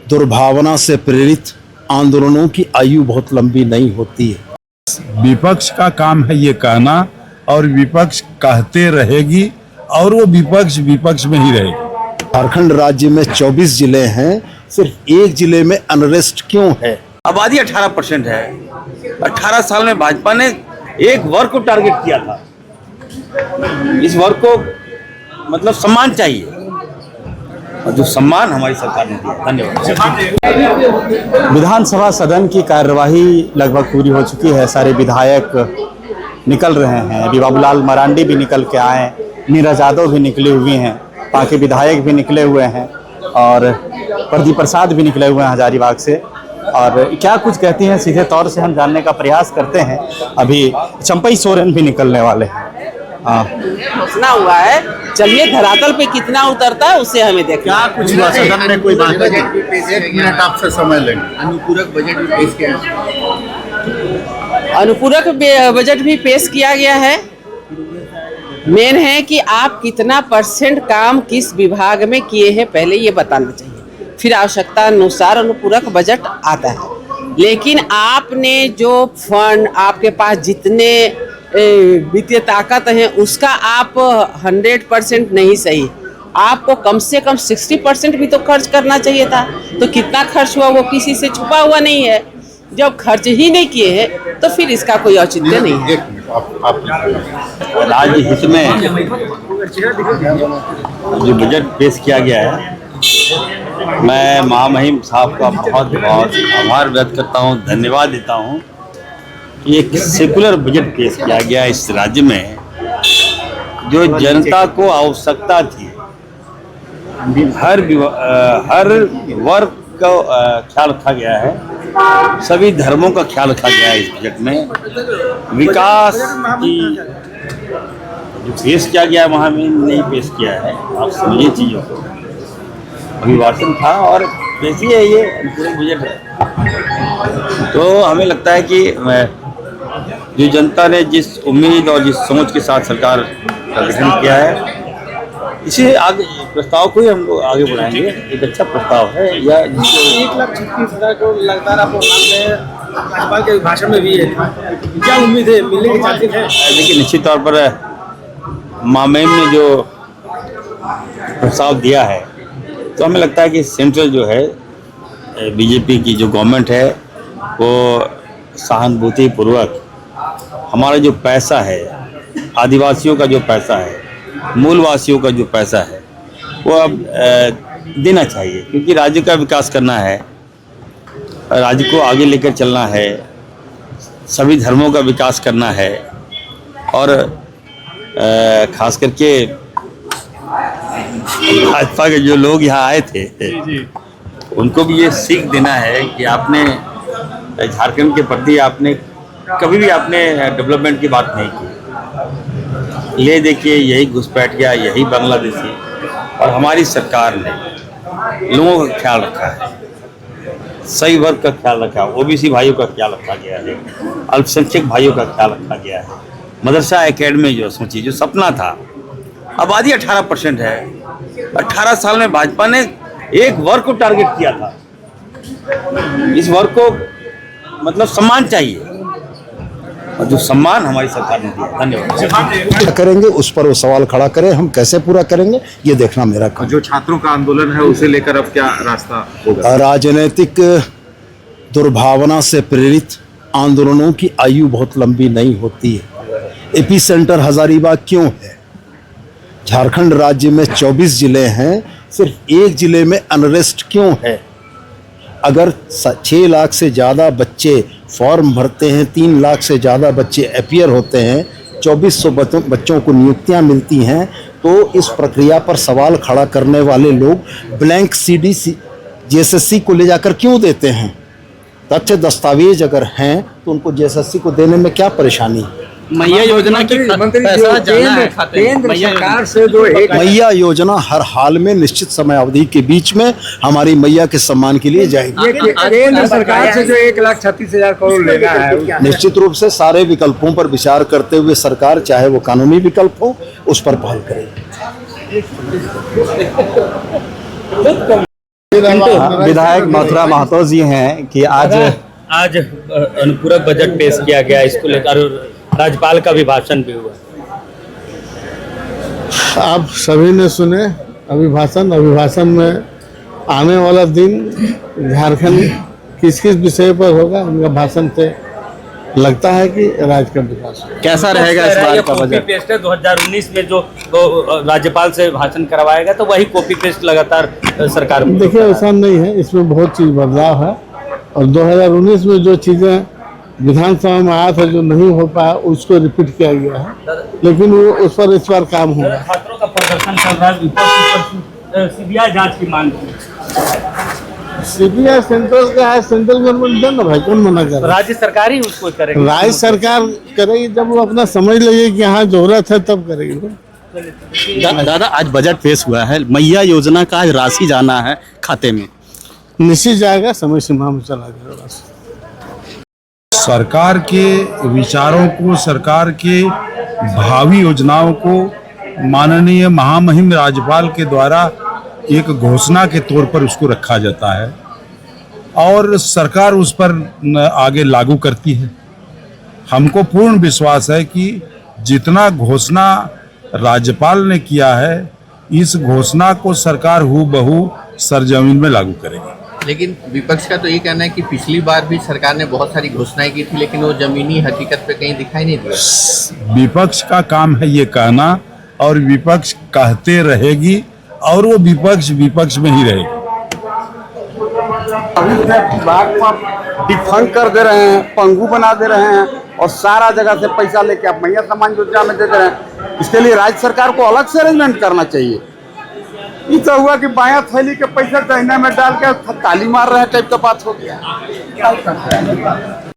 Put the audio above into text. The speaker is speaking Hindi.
दुर्भावना से प्रेरित आंदोलनों की आयु बहुत लंबी नहीं होती है। विपक्ष का काम है ये कहना, और विपक्ष कहते रहेगी, और वो विपक्ष विपक्ष में ही रहेगी। झारखंड राज्य में 24 जिले हैं, सिर्फ एक जिले में अनरेस्ट क्यों है? आबादी 18% है। 18 साल में भाजपा ने एक वर्ग को टारगेट किया था। इस वर्ग को मतलब सम्मान चाहिए, और जो सम्मान हमारी सरकार ने दिया। धन्यवाद। विधानसभा सदन की कार्यवाही लगभग पूरी हो चुकी है। सारे विधायक निकल रहे हैं। अभी बाबूलाल मरांडी भी निकल के आए, नीरज यादव भी निकले हुए हैं, बाकी विधायक भी निकले हुए हैं, और प्रदीप प्रसाद भी निकले हुए हैं हजारीबाग से। और क्या कुछ कहती हैं सीधे तौर से हम जानने का प्रयास करते हैं। अभी चंपई सोरेन भी निकलने वाले हैं। घोषणा हुआ है, चलिए धरातल पे कितना उतरता है उससे हमें देखना। क्या कुछ हुआ सदन में? कोई बात नहीं, 1 मिनट आपसे समय लेंगे। अनुपूरक बजट भी पेश किया अनुपूरक बजट भी पेश किया गया है। मेन है कि आप कितना % काम किस विभाग में किए हैं पहले ये बताना चाहिए, फिर आवश्यकता अनुसार अनुपूरक बजट आता है। लेकिन आपने जो फंड, आपके पास जितने वित्तीय ताकत है, उसका आप 100% नहीं सही, आपको कम से कम 60% भी तो खर्च करना चाहिए था। तो कितना खर्च हुआ वो किसी से छुपा हुआ नहीं है। जब खर्च ही नहीं किए हैं तो फिर इसका कोई औचित्य नहीं है। राज्य हित में जो बजट पेश किया गया है, मैं महामहिम साहब का बहुत बहुत आभार व्यक्त करता हूँ, धन्यवाद देता हूँ। एक सेकुलर बजट पेश किया गया इस राज्य में, जो जनता को आवश्यकता थी। हर वर्ग का ख्याल रखा गया है, सभी धर्मों का ख्याल रखा गया है इस बजट में। विकास की जो पेश किया गया है वहाँ में नहीं पेश किया है। आप समझिए चीज़ों को, अभिभाषण था और कैसी है ये बजट है। तो हमें लगता है कि जो जनता ने जिस उम्मीद और जिस सोच के साथ सरकार का गठन किया है, इसे आगे प्रस्ताव को ही हम लोग आगे बढ़ाएंगे। एक अच्छा प्रस्ताव है। या 1,36,000 को लगातार आप राज्यपाल के भाषण में भी है, क्या उम्मीद है, मिलने की चाहते हैं? देखिए, निश्चित तौर पर मामहिम ने जो प्रस्ताव दिया है, तो हमें लगता है कि सेंट्रल जो है बीजेपी की जो गवर्नमेंट है, वो सहानुभूति पूर्वक हमारा जो पैसा है, आदिवासियों का जो पैसा है, मूलवासियों का जो पैसा है, वो अब देना चाहिए। क्योंकि राज्य का विकास करना है, राज्य को आगे लेकर चलना है, सभी धर्मों का विकास करना है, और खास करके भाजपा के जो लोग यहाँ आए थे उनको भी ये सीख देना है कि आपने झारखंड के प्रति आपने कभी भी आपने डेवलपमेंट की बात नहीं की। ले देखिए, यही घुसपैठ गया, यही बांग्लादेशी, और हमारी सरकार ने लोगों का ख्याल रखा है, सही वर्ग का ख्याल रखा, ओबीसी भाइयों का ख्याल रखा गया है, अल्पसंख्यक भाइयों का ख्याल रखा गया है। मदरसा एकेडमी जो सोची, जो सपना था, आबादी 18% है। 18 साल में भाजपा ने एक वर्ग को टारगेट किया था। इस वर्ग को मतलब सम्मान चाहिए, और जो सम्मान हमारी सरकार ने दिया। धन्यवाद। करेंगे उस पर वो सवाल खड़ा करें, हम कैसे पूरा करेंगे ये देखना मेरा काम। जो छात्रों का आंदोलन है उसे लेकर अब क्या रास्ता होगा? राजनीतिक दुर्भावना से प्रेरित आंदोलनों की आयु बहुत लंबी नहीं होती है। एपी सेंटर हजारीबाग क्यों है? झारखंड राज्य में 24 जिले हैं, सिर्फ एक जिले में अनरेस्ट क्यों है? अगर 6 लाख से ज़्यादा बच्चे फॉर्म भरते हैं, 3 लाख से ज़्यादा बच्चे अपीयर होते हैं, 2400 बच्चों को नियुक्तियां मिलती हैं, तो इस प्रक्रिया पर सवाल खड़ा करने वाले लोग ब्लैंक CD JSSC को ले जाकर क्यों देते हैं? तथ्य दस्तावेज अगर हैं तो उनको JSSC को देने में क्या परेशानी है? मैया योजना की पैसा जाना है खाते में। केंद्र सरकार से जो मैया योजना हर हाल में निश्चित समय अवधि के बीच में हमारी मैया के सम्मान के लिए जाएगी। केंद्र सरकार से जो 1,36,000 करोड़ लेना है, निश्चित रूप से सारे विकल्पों पर विचार करते हुए सरकार, चाहे वो कानूनी विकल्प हो, उस पर पहल करेगी। विधायक मथुरा महतो जी हैं कि आज अनुपूरक बजट पेश किया गया, इसको लेकर राज्यपाल का भी भाषण भी हुआ। आप सभी ने सुने अभिभाषण में आने वाला दिन झारखंड किस किस विषय पर होगा, उनका भाषण से लगता है कि राज्य का विकास होगा। कैसा रहेगा इस बार का कॉपी बजट? पेस्ट है 2019 में जो राज्यपाल से भाषण करवाएगा, तो वही कॉपी पेस्ट लगातार सरकार में। देखिए ऐसा नहीं है, इसमें बहुत चीज बदलाव है और 2019 में जो चीजें विधानसभा में आया था जो नहीं हो पाया उसको रिपीट किया गया है, लेकिन वो उस पर इस बार काम होगा। छात्रों का प्रदर्शन चल रहा है, विपक्ष सीबीआई जांच की मांग की। सीबीआई सेंट्रल का है, सेंट्रल गवर्नमेंट है ना भाई, कौन मना कर रहा है? राज्य सरकार ही उसको करेगी। राज्य सरकार करेगी जब वो अपना समझ लेगी कि यहाँ जरूरत है तब करेगी। दादा आज बजट पेश हुआ है, मैया योजना का आज राशि जाना है खाते में, निश्चित जाएगा, समय सीमा में चला जाएगा बस। सरकार के विचारों को, सरकार के भावी योजनाओं को माननीय महामहिम राज्यपाल के द्वारा एक घोषणा के तौर पर उसको रखा जाता है और सरकार उस पर आगे लागू करती है। हमको पूर्ण विश्वास है कि जितना घोषणा राज्यपाल ने किया है, इस घोषणा को सरकार हूबहू सरजमीन में लागू करेगी। लेकिन विपक्ष का तो ये कहना है कि पिछली बार भी सरकार ने बहुत सारी घोषणाएं की थी, लेकिन वो जमीनी हकीकत पे कहीं दिखाई नहीं दिया। विपक्ष का काम है ये कहना, और विपक्ष कहते रहेगी और वो विपक्ष में ही रहेगी। डिफंड कर दे रहे हैं, पंगु बना दे रहे हैं और सारा जगह से पैसा लेके आप मैया सम्मान योजना में दे दे रहे हैं। इसके लिए राज्य सरकार को अलग से अरेंजमेंट करना चाहिए। ये तो हुआ कि बायां थैली के पैसा दहिना में डाल के ताली मार रहे हैं टाइप का बात हो गया।